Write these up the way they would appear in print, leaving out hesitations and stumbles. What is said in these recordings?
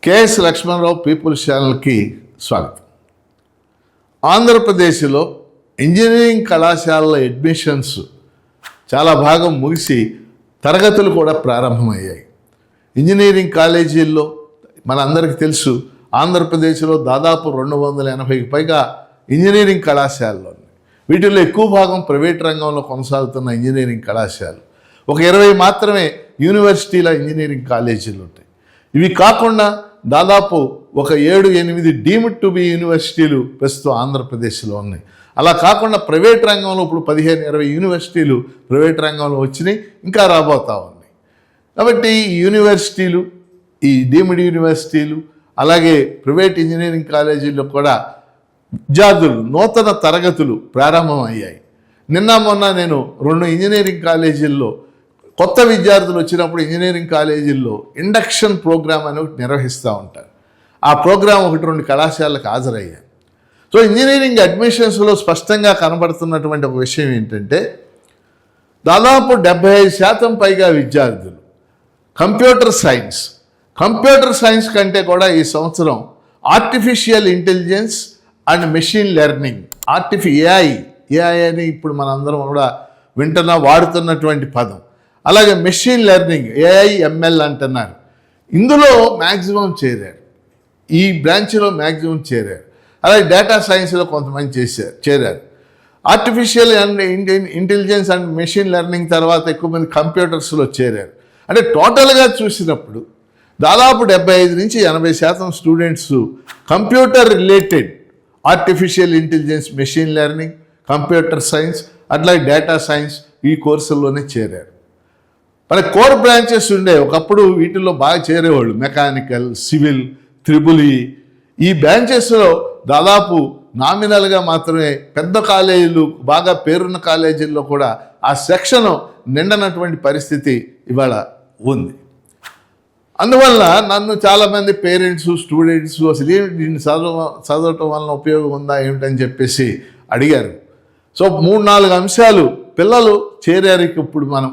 KS Lakshmanarao peoples ఛానల్కి స్వాగతం. ఆంధ్రప్రదేశ్లో ఇంజనీరింగ్ కళాశాలల అడ్మిషన్స్ చాలా భాగం ముగిసి తరగతులు కూడా ప్రారంభమయ్యాయి. ఇంజనీరింగ్ కాలేజీల్లో మనందరికీ తెలుసు, ఆంధ్రప్రదేశ్లో దాదాపు 280కి పైగా ఇంజనీరింగ్ కళాశాలలు ఉన్నాయి. వీటిల్లో ఎక్కువ భాగం ప్రైవేట్ రంగంలో కొనసాగుతున్న ఇంజనీరింగ్ కళాశాలలు, ఒక 20 మాత్రమే యూనివర్సిటీల ఇంజనీరింగ్ కాలేజీలు ఉంటాయి. ఇవి కాకుండా దాదాపు ఒక 7-8 డీమ్డ్ టు బి యూనివర్సిటీలు ప్రస్తుతం ఆంధ్రప్రదేశ్లో ఉన్నాయి. అలా కాకుండా ప్రైవేట్ రంగంలో ఇప్పుడు 15-20 యూనివర్సిటీలు ప్రైవేట్ రంగంలో వచ్చినాయి, ఇంకా రాబోతూ ఉన్నాయి. కాబట్టి ఈ యూనివర్సిటీలు, ఈ డీమ్డ్ యూనివర్సిటీలు, అలాగే ప్రైవేట్ ఇంజనీరింగ్ కాలేజీల్లో కూడా విద్యార్థులు నూతన తరగతులు ప్రారంభమయ్యాయి. నిన్న మొన్న నేను 2 ఇంజనీరింగ్ కాలేజీల్లో కొత్త విద్యార్థులు వచ్చినప్పుడు ఇంజనీరింగ్ కాలేజీల్లో ఇండక్షన్ ప్రోగ్రామ్ అని ఒకటి నిర్వహిస్తూ ఉంటారు. ఆ ప్రోగ్రాం 1-2 కళాశాలకు హాజరయ్యాను. సో ఇంజనీరింగ్ అడ్మిషన్స్లో స్పష్టంగా కనబడుతున్నటువంటి ఒక విషయం ఏంటంటే, దాదాపు 75% పైగా విద్యార్థులు కంప్యూటర్ సైన్స్ కంటే కూడా ఈ సంవత్సరం artificial intelligence and machine learning, AI అని ఇప్పుడు మనందరం కూడా వాడుతున్నటువంటి పదం, అలాగే మెషిన్ లెర్నింగ్, AI/ML అంటున్నారు. ఇందులో మ్యాక్సిమం చేరారు, ఈ బ్రాంచ్లో మ్యాక్సిమం చేరారు. అలాగే డేటా సైన్స్లో కొంతమంది చేరారు. Artificial intelligence and machine learning తర్వాత ఎక్కువ మంది కంప్యూటర్స్లో చేరారు. అంటే టోటల్గా చూసినప్పుడు దాదాపు 75-80% students computer related, artificial intelligence, machine learning, computer science, అట్లాగే డేటా సైన్స్ ఈ కోర్సుల్లోనే చేరారు. మరి కోర్ బ్రాంచెస్ ఉండే, ఒకప్పుడు వీటిల్లో బాగా చేరేవాళ్ళు, మెకానికల్, సివిల్, త్రిబుల్ ఈ బ్రాంచెస్లో దాదాపు నామినల్గా మాత్రమే పెద్ద కాలేజీలు, బాగా పేరున్న కాలేజీల్లో కూడా ఆ సెక్షన్ నిండనటువంటి పరిస్థితి ఇవాళ ఉంది. అందువల్ల నన్ను చాలామంది పేరెంట్స్, స్టూడెంట్స్ అసలు దీన్ని చదవటం వలన ఉపయోగం ఉందా ఏమిటని చెప్పేసి అడిగారు. సో 3-4 అంశాలు పిల్లలు చేరారు. ఇప్పుడు మనం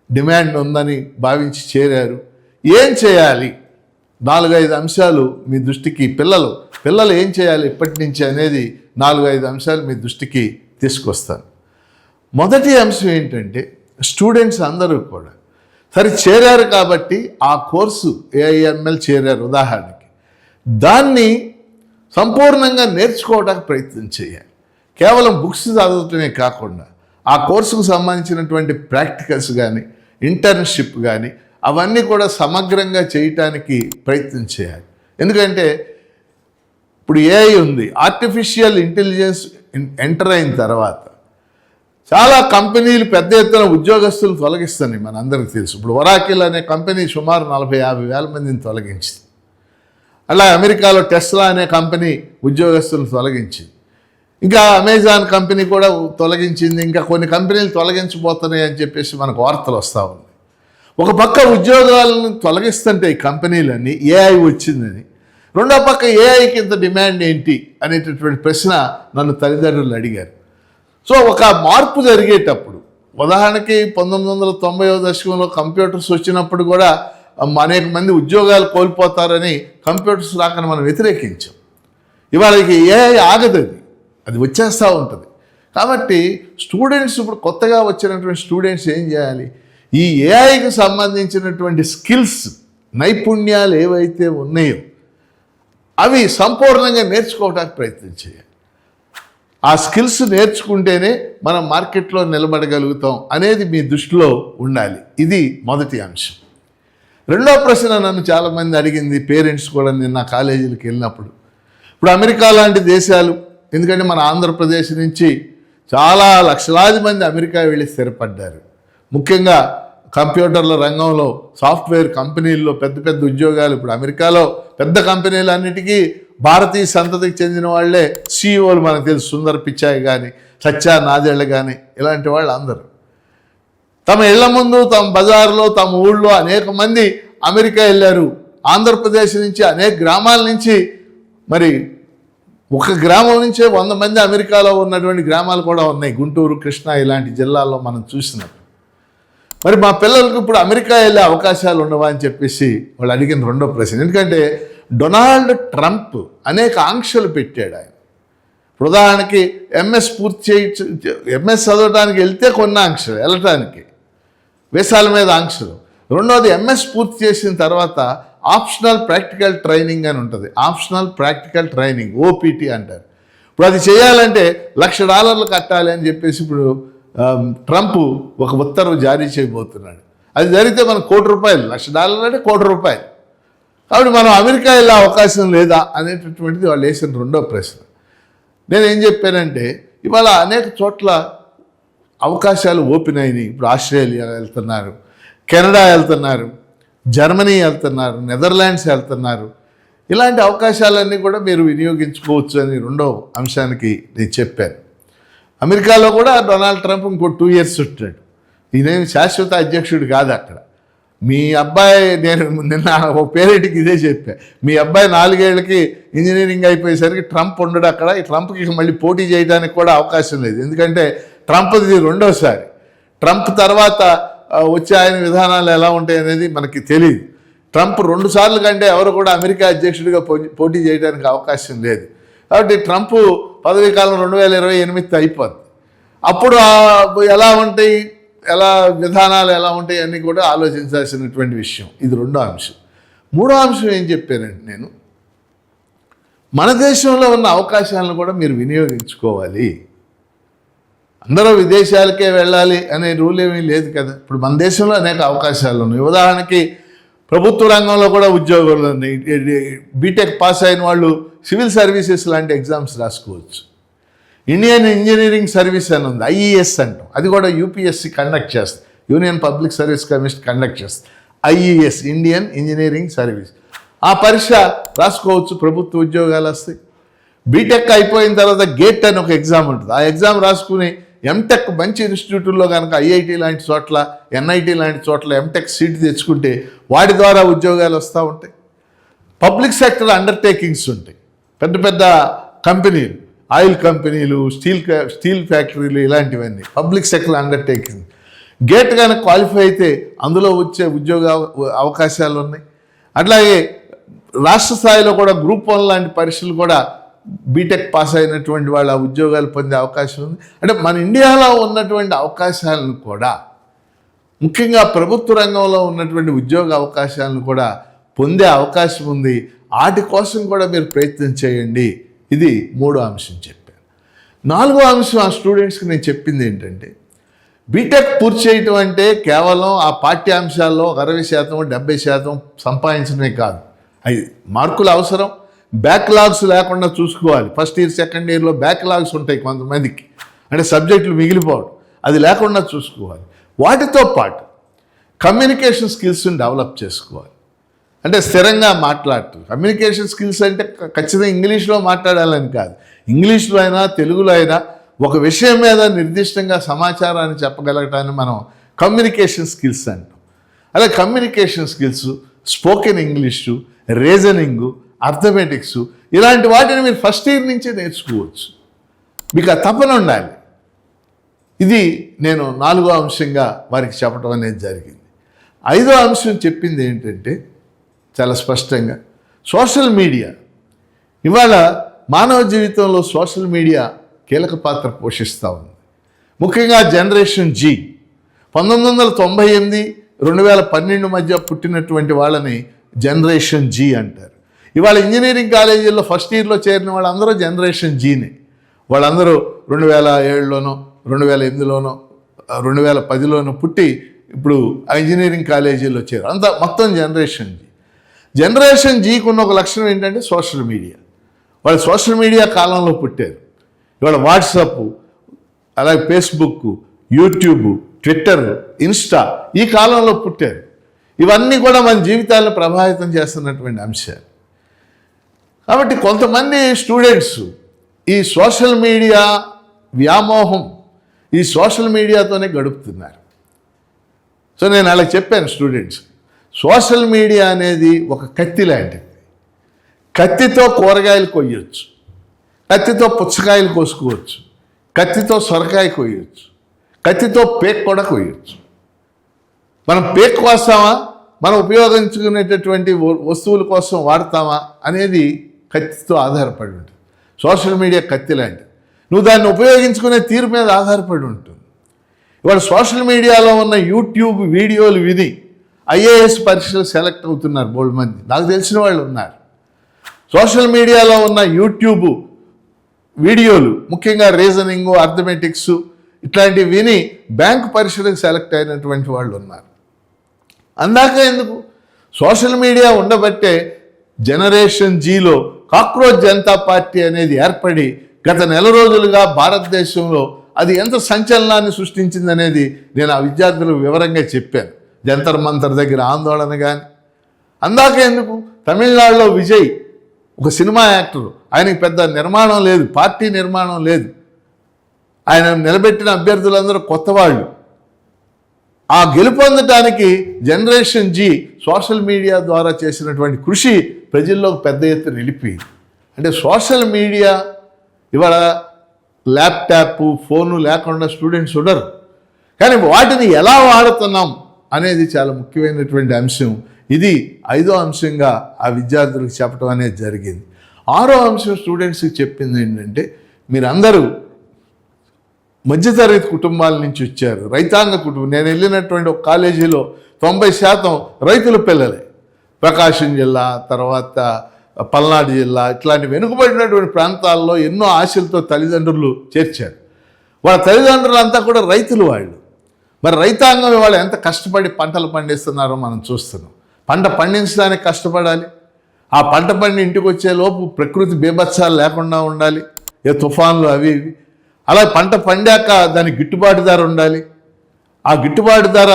డిమాండ్ ఉందని భావించి చేరారు. ఏం చేయాలి? 4-5 అంశాలు మీ దృష్టికి, పిల్లలు ఏం చేయాలి ఇప్పటి నుంచి అనేది 4-5 అంశాలు మీ దృష్టికి తీసుకొస్తాను. మొదటి అంశం ఏంటంటే, స్టూడెంట్స్ అందరూ కూడా సరే చేరారు కాబట్టి ఆ కోర్సు AI/ML చేరారు ఉదాహరణకి, దాన్ని సంపూర్ణంగా నేర్చుకోవడానికి ప్రయత్నం చేయాలి. కేవలం బుక్స్ చదవటమే కాకుండా ఆ కోర్సుకు సంబంధించినటువంటి ప్రాక్టికల్స్ కానీ, ఇంటర్న్షిప్ కానీ అవన్నీ కూడా సమగ్రంగా చేయటానికి ప్రయత్నం చేయాలి. ఎందుకంటే ఇప్పుడు AI ఉంది, ఆర్టిఫిషియల్ ఇంటెలిజెన్స్ ఎంటర్ అయిన తర్వాత చాలా కంపెనీలు పెద్ద ఎత్తున ఉద్యోగస్తులు తొలగిస్తున్నాయి. మన అందరికీ తెలుసు. ఇప్పుడు ఒరాకిల్ అనే కంపెనీ సుమారు 40-50 వేల మందిని తొలగించింది. అలా అమెరికాలో టెస్లా అనే కంపెనీ ఉద్యోగస్తులను తొలగించింది. ఇంకా అమెజాన్ కంపెనీ కూడా తొలగించింది. ఇంకా కొన్ని కంపెనీలు తొలగించబోతున్నాయి అని చెప్పేసి మనకు వార్తలు వస్తూ ఉన్నాయి. ఒక పక్క ఉద్యోగాలను తొలగిస్తుంటే ఈ కంపెనీలన్నీ AI వచ్చిందని, రెండో పక్క AIకి ఇంత డిమాండ్ ఏంటి అనేటటువంటి ప్రశ్న నన్ను తల్లిదండ్రులు అడిగారు. సో ఒక మార్పు జరిగేటప్పుడు, ఉదాహరణకి 1990వ దశకంలో కంప్యూటర్స్ వచ్చినప్పుడు కూడా అనేక మంది ఉద్యోగాలు కోల్పోతారని కంప్యూటర్స్ రాకని మనం వ్యతిరేకించాం. ఇవాళ AI ఆగదు, అది వచ్చేస్తూ ఉంటుంది. కాబట్టి స్టూడెంట్స్, ఇప్పుడు కొత్తగా వచ్చినటువంటి స్టూడెంట్స్ ఏం చేయాలి? ఈ AIకి సంబంధించినటువంటి స్కిల్స్, నైపుణ్యాలు ఏవైతే ఉన్నాయో అవి సంపూర్ణంగా నేర్చుకోవడానికి ప్రయత్నం చేయాలి. ఆ స్కిల్స్ నేర్చుకుంటేనే మనం మార్కెట్లో నిలబడగలుగుతాం అనేది మీ దృష్టిలో ఉండాలి. ఇది మొదటి అంశం. రెండో ప్రశ్న నన్ను చాలామంది అడిగింది, పేరెంట్స్ కూడా నిన్న కాలేజీలకు వెళ్ళినప్పుడు. ఇప్పుడు అమెరికా లాంటి దేశాలు, ఎందుకంటే మన ఆంధ్రప్రదేశ్ నుంచి చాలా లక్షలాది మంది అమెరికా వెళ్ళి స్థిరపడ్డారు. ముఖ్యంగా కంప్యూటర్ల రంగంలో, సాఫ్ట్వేర్ కంపెనీల్లో పెద్ద పెద్ద ఉద్యోగాలు. ఇప్పుడు అమెరికాలో పెద్ద కంపెనీలన్నిటికీ భారతీయ సంతతికి చెందిన వాళ్ళే CEOలు మనకు తెలుసు. సుందర్ పిచాయ్ కానీ, సత్యా నాదెళ్ళ కానీ, ఇలాంటి వాళ్ళు అందరూ తమ ఇళ్ల ముందు, తమ బజార్లో, తమ ఊళ్ళో అనేక మంది అమెరికా వెళ్ళారు. ఆంధ్రప్రదేశ్ నుంచి అనేక గ్రామాల నుంచి, మరి ఒక గ్రామం నుంచే 100 మంది అమెరికాలో ఉన్నటువంటి గ్రామాలు కూడా ఉన్నాయి. గుంటూరు, కృష్ణా ఇలాంటి జిల్లాల్లో మనం చూసినట్టు. మరి మా పిల్లలకు ఇప్పుడు అమెరికా వెళ్ళే అవకాశాలు ఉండవా అని చెప్పేసి వాళ్ళు అడిగిన రెండో ప్రశ్న. ఎందుకంటే డొనాల్డ్ ట్రంప్ అనేక ఆంక్షలు పెట్టాడు ఆయన. ఉదాహరణకి ఎంఎస్ ఎంఎస్ చదవడానికి వెళ్తే కొన్ని ఆంక్షలు, వెళ్ళటానికి వీసాల మీద ఆంక్షలు. రెండోది ఎంఎస్ పూర్తి చేసిన తర్వాత ఆప్షనల్ ప్రాక్టికల్ ట్రైనింగ్ అని ఉంటుంది. ఆప్షనల్ ప్రాక్టికల్ ట్రైనింగ్, ఓపీటీ అంటారు. ఇప్పుడు అది చేయాలంటే $1,00,000 కట్టాలి అని చెప్పేసి ఇప్పుడు ట్రంప్ ఒక ఉత్తర్వు జారీ చేయబోతున్నాడు. అది జరిగితే మనకు $1,00,00,000, $1,00,000 అంటే $1,00,00,000. కాబట్టి మనం అమెరికా వెళ్ళే అవకాశం లేదా అనేటటువంటిది వాళ్ళు వేసిన రెండో ప్రశ్న. నేనేం చెప్పానంటే ఇవాళ అనేక చోట్ల అవకాశాలు ఓపెన్ అయినాయి. ఇప్పుడు ఆస్ట్రేలియా వెళ్తున్నారు, కెనడా వెళ్తున్నారు, జర్మనీ వెళ్తున్నారు, నెదర్లాండ్స్ వెళ్తున్నారు. ఇలాంటి అవకాశాలన్నీ కూడా మీరు వినియోగించుకోవచ్చు అని రెండో అంశానికి నేను చెప్పాను. అమెరికాలో కూడా డొనాల్డ్ ట్రంప్ ఇంకో 2 years ఉంటాడు. ఈయనేమి శాశ్వత అధ్యక్షుడు కాదు అక్కడ. మీ అబ్బాయి, నేను నిన్న ఒక పేరెంట్కి ఇదే చెప్పా, మీ అబ్బాయి 4 ఏళ్ళకి ఇంజనీరింగ్ అయిపోయేసరికి ట్రంప్ ఉండడు అక్కడ. ఈ ట్రంప్కి మళ్ళీ పోటీ చేయడానికి కూడా అవకాశం లేదు. ఎందుకంటే ట్రంప్ది రెండోసారి. ట్రంప్ తర్వాత వచ్చే ఆయన విధానాలు ఎలా ఉంటాయి అనేది మనకి తెలియదు. ట్రంప్ 2 సార్లు కంటే ఎవరు కూడా అమెరికా అధ్యక్షుడిగా పోటీ చేయడానికి అవకాశం లేదు. కాబట్టి ట్రంప్ పదవీ కాలం 2028 అయిపోద్ది. అప్పుడు ఎలా ఉంటాయి, విధానాలు ఎలా ఉంటాయి అన్నీ కూడా ఆలోచించాల్సినటువంటి విషయం. ఇది రెండో అంశం. మూడో అంశం ఏం చెప్పానంటే నేను, మన దేశంలో ఉన్న అవకాశాలను కూడా మీరు వినియోగించుకోవాలి. అందరూ విదేశాలకే వెళ్ళాలి అనే రూల్ ఏమీ లేదు కదా. ఇప్పుడు మన దేశంలో అనేక అవకాశాలు ఉన్నాయి. ఉదాహరణకి ప్రభుత్వ రంగంలో కూడా ఉద్యోగాలు ఉన్నాయి. బీటెక్ పాస్ అయిన వాళ్ళు సివిల్ సర్వీసెస్ లాంటి ఎగ్జామ్స్ రాసుకోవచ్చు. ఇండియన్ ఇంజనీరింగ్ సర్వీస్ అని ఉంది, ఐఈఎస్ అంటాం. అది కూడా యూపీఎస్సీ కండక్ట్ చేస్తుంది, union public service commission conduct చేస్తుంది. IES, Indian engineering service. ఆ పరీక్ష రాసుకోవచ్చు, ప్రభుత్వ ఉద్యోగాలు వస్తాయి. బీటెక్ అయిపోయిన తర్వాత గేట్ అని ఒక ఎగ్జామ్ ఉంటుంది. ఆ ఎగ్జామ్ రాసుకుని ఎంటెక్ మంచి ఇన్స్టిట్యూట్లో కనుక ఐఐటి లాంటి చోట్ల, ఎన్ఐటి లాంటి చోట్ల ఎంటెక్ సీట్ తెచ్చుకుంటే వాటి ద్వారా ఉద్యోగాలు వస్తూ ఉంటాయి. పబ్లిక్ సెక్టర్ అండర్టేకింగ్స్ ఉంటాయి. పెద్ద పెద్ద కంపెనీలు, ఆయిల్ కంపెనీలు, స్టీల్ ఫ్యాక్టరీలు, ఇలాంటివన్నీ పబ్లిక్ సెక్టర్ అండర్టేకింగ్. గేట్ కనుక క్వాలిఫై అయితే అందులో వచ్చే ఉద్యోగ అవకాశాలు ఉన్నాయి. అట్లాగే రాష్ట్ర స్థాయిలో కూడా గ్రూప్ 1 లాంటి పరీక్షలు కూడా బీటెక్ పాస్ అయినటువంటి వాళ్ళ ఉద్యోగాలు పొందే అవకాశం ఉంది. అంటే మన ఇండియాలో ఉన్నటువంటి అవకాశాలను కూడా, ముఖ్యంగా ప్రభుత్వ రంగంలో ఉన్నటువంటి ఉద్యోగ అవకాశాలను కూడా పొందే అవకాశం ఉంది. వాటి కోసం కూడా మీరు ప్రయత్నం చేయండి. ఇది మూడో అంశం చెప్పాను. నాలుగో అంశం ఆ స్టూడెంట్స్కి నేను చెప్పింది ఏంటంటే, బీటెక్ పూర్తి చేయటం అంటే కేవలం ఆ పాఠ్యాంశాల్లో 60%, 70% సంపాదించడమే కాదు. అవి మార్కులు అవసరం. బ్యాక్లాగ్స్ లేకుండా చూసుకోవాలి. ఫస్ట్ ఇయర్, సెకండ్ ఇయర్లో బ్యాక్లాగ్స్ ఉంటాయి కొంతమందికి, అంటే సబ్జెక్టులు మిగిలిపోవడం, అది లేకుండా చూసుకోవాలి. వాటితో పాటు కమ్యూనికేషన్ స్కిల్స్ని డెవలప్ చేసుకోవాలి. అంటే స్థిరంగా మాట్లాడటం. కమ్యూనికేషన్ స్కిల్స్ అంటే ఖచ్చితంగా ఇంగ్లీష్లో మాట్లాడాలని కాదు, ఇంగ్లీష్లో అయినా తెలుగులో అయినా ఒక విషయం మీద నిర్దిష్టంగా సమాచారాన్ని చెప్పగలగటాన్ని మనం కమ్యూనికేషన్ స్కిల్స్ అంటాం. అలాగే communication skills, spoken English, reasoning, arithmetics, ఇలాంటి వాటిని మీరు ఫస్ట్ ఇయర్ నుంచే నేర్చుకోవచ్చు. మీకు ఆ తపన ఉండాలి. ఇది నేను 4వ అంశంగా వారికి చెప్పడం అనేది జరిగింది. 5వ అంశం చెప్పింది ఏంటంటే చాలా స్పష్టంగా, సోషల్ మీడియా. ఇవాళ మానవ జీవితంలో సోషల్ మీడియా కీలక పాత్ర పోషిస్తూ ఉంది. ముఖ్యంగా జనరేషన్ జీ, 1998, 2012 మధ్య పుట్టినటువంటి వాళ్ళని జనరేషన్ జీ అంటారు. ఇవాళ ఇంజనీరింగ్ కాలేజీల్లో ఫస్ట్ ఇయర్లో చేరిన వాళ్ళందరూ జనరేషన్ జీనే. వాళ్ళందరూ 2007లోనో, 2008లోనో, 2010లోనో పుట్టి ఇప్పుడు ఇంజనీరింగ్ కాలేజీల్లో చేరారు. అంతా మొత్తం జనరేషన్ జీ. జనరేషన్ జీకి ఉన్న ఒక లక్షణం ఏంటంటే సోషల్ మీడియా. వాళ్ళు సోషల్ మీడియా కాలంలో పుట్టారు. ఇవాళ వాట్సాప్, అలాగే ఫేస్బుక్, యూట్యూబ్, ట్విట్టర్, ఇన్స్టా ఈ కాలంలో పుట్టారు. ఇవన్నీ కూడా మన జీవితాలను ప్రభావితం చేస్తున్నటువంటి అంశాలు. కాబట్టి కొంతమంది స్టూడెంట్స్ ఈ సోషల్ మీడియా వ్యామోహం, ఈ సోషల్ మీడియాతోనే గడుపుతున్నారు. సో నేను అలా చెప్పాను స్టూడెంట్స్, సోషల్ మీడియా అనేది ఒక కత్తి లాంటిది. కత్తితో కూరగాయలు కొయ్యొచ్చు, కత్తితో పుచ్చకాయలు కోసుకోవచ్చు, కత్తితో సొరకాయ కొయ్యొచ్చు, కత్తితో పేక్ కూడా కొయ్యొచ్చు. మనం పేక్ కోస్తామా, మనం ఉపయోగించుకునేటటువంటి వస్తువుల కోసం వాడతామా అనేది కత్తితో ఆధారపడి ఉంటుంది. సోషల్ మీడియా కత్తి లాంటిది. నువ్వు దాన్ని ఉపయోగించుకునే తీరు మీద ఆధారపడి ఉంటుంది. ఇవాళ సోషల్ మీడియాలో ఉన్న యూట్యూబ్ వీడియోలు విని ఐఏఎస్ పరీక్షలు సెలెక్ట్ అవుతున్నారు బోల్డ్ మంది. నాకు తెలిసిన వాళ్ళు ఉన్నారు. సోషల్ మీడియాలో ఉన్న యూట్యూబ్ వీడియోలు, ముఖ్యంగా రీజనింగ్, అర్థమెటిక్స్ ఇట్లాంటివి విని బ్యాంకు పరీక్షలకు సెలెక్ట్ అయినటువంటి వాళ్ళు ఉన్నారు. అందాక ఎందుకు? సోషల్ మీడియా ఉండబట్టే జనరేషన్ జీలో కాక్రోచ్ జనతా పార్టీ అనేది ఏర్పడి గత నెల రోజులుగా భారతదేశంలో అది ఎంత సంచలనాన్ని సృష్టించిందనేది నేను ఆ విద్యార్థులకు వివరంగా చెప్పాను. జంతర్ మంతర్ దగ్గర ఆందోళన కానీ. అందాక ఎందుకు? తమిళనాడులో విజయ్ ఒక సినిమా యాక్టర్, ఆయనకి పెద్ద నిర్మాణం లేదు, పార్టీ నిర్మాణం లేదు. ఆయన నిలబెట్టిన అభ్యర్థులందరూ కొత్త వాళ్ళు. ఆ గెలుపొందటానికి జనరేషన్ జీ సోషల్ మీడియా ద్వారా చేసినటువంటి కృషి ప్రజల్లోకి పెద్ద ఎత్తున నిలిపింది. అంటే సోషల్ మీడియా ఇవాళ ల్యాప్టాప్, ఫోను లేకుండా స్టూడెంట్స్ ఉండరు. కానీ వాటిని ఎలా వాడుతున్నాం అనేది చాలా ముఖ్యమైనటువంటి అంశం. ఇది 5వ అంశంగా ఆ విద్యార్థులకు చెప్పడం అనేది జరిగింది. 6వ అంశం స్టూడెంట్స్కి చెప్పింది ఏంటంటే, మీరందరూ మధ్యతరగతి కుటుంబాల నుంచి వచ్చారు, రైతాంగ కుటుంబం. నేను వెళ్ళినటువంటి ఒక కాలేజీలో 90% రైతుల పిల్లలే. ప్రకాశం జిల్లా, తర్వాత పల్నాడు జిల్లా, ఇట్లాంటి వెనుకబడినటువంటి ప్రాంతాల్లో ఎన్నో ఆశలతో తల్లిదండ్రులు చేర్చారు. వాళ్ళ తల్లిదండ్రులంతా కూడా రైతులు వాళ్ళు. మరి రైతాంగం వాళ్ళు ఎంత కష్టపడి పంటలు పండిస్తున్నారో మనం చూస్తున్నాం. పంట పండించడానికి కష్టపడాలి. ఆ పంట పండి ఇంటికి వచ్చేలోపు ప్రకృతి బీభత్సాలు లేకుండా ఉండాలి, ఏ తుఫాన్లు అవి ఇవి. అలా పంట పండాక దానికి గిట్టుబాటు ధర ఉండాలి. ఆ గిట్టుబాటు ధర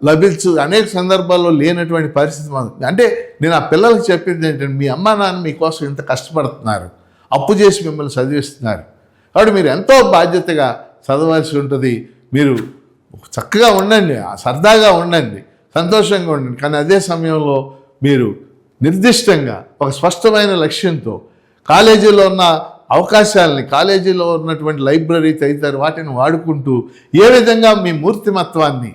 లభించు అనేక సందర్భాల్లో లేనటువంటి పరిస్థితి అంటే నేను ఆ పిల్లలకు చెప్పింది ఏంటంటే, మీ అమ్మా నాన్న మీకోసం ఇంత కష్టపడుతున్నారు, అప్పు చేసి మిమ్మల్ని చదివిస్తున్నారు, కాబట్టి మీరు ఎంతో బాధ్యతగా చదవాల్సి ఉంటుంది. మీరు చక్కగా ఉండండి, సరదాగా ఉండండి, సంతోషంగా ఉండండి. కానీ అదే సమయంలో మీరు నిర్దిష్టంగా ఒక స్పష్టమైన లక్ష్యంతో కాలేజీలో ఉన్న అవకాశాలని, కాలేజీలో ఉన్నటువంటి లైబ్రరీ తదితర వాటిని వాడుకుంటూ ఏ విధంగా మీ మూర్తిమత్వాన్ని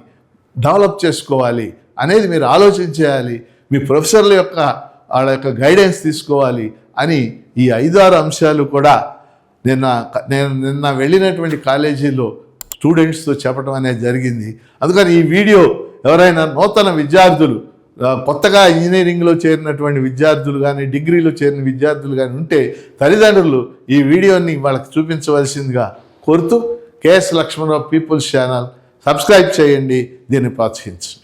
డెవలప్ చేసుకోవాలి అనేది మీరు ఆలోచించేయాలి. మీ ప్రొఫెసర్ల యొక్క వాళ్ళ యొక్క గైడెన్స్ తీసుకోవాలి అని ఈ 5-6 అంశాలు కూడా నేను నిన్న వెళ్ళినటువంటి కాలేజీలో స్టూడెంట్స్తో చెప్పడం అనేది జరిగింది. అందుకని ఈ వీడియో ఎవరైనా నూతన విద్యార్థులు, కొత్తగా ఇంజనీరింగ్లో చేరినటువంటి విద్యార్థులు కానీ, డిగ్రీలో చేరిన విద్యార్థులు కానీ ఉంటే తల్లిదండ్రులు ఈ వీడియోని వాళ్ళకి చూపించవలసిందిగా కోరుతూ, KS Lakshmanarao people's channel subscribe చేయండి, దీన్ని ప్రోత్సహించండి.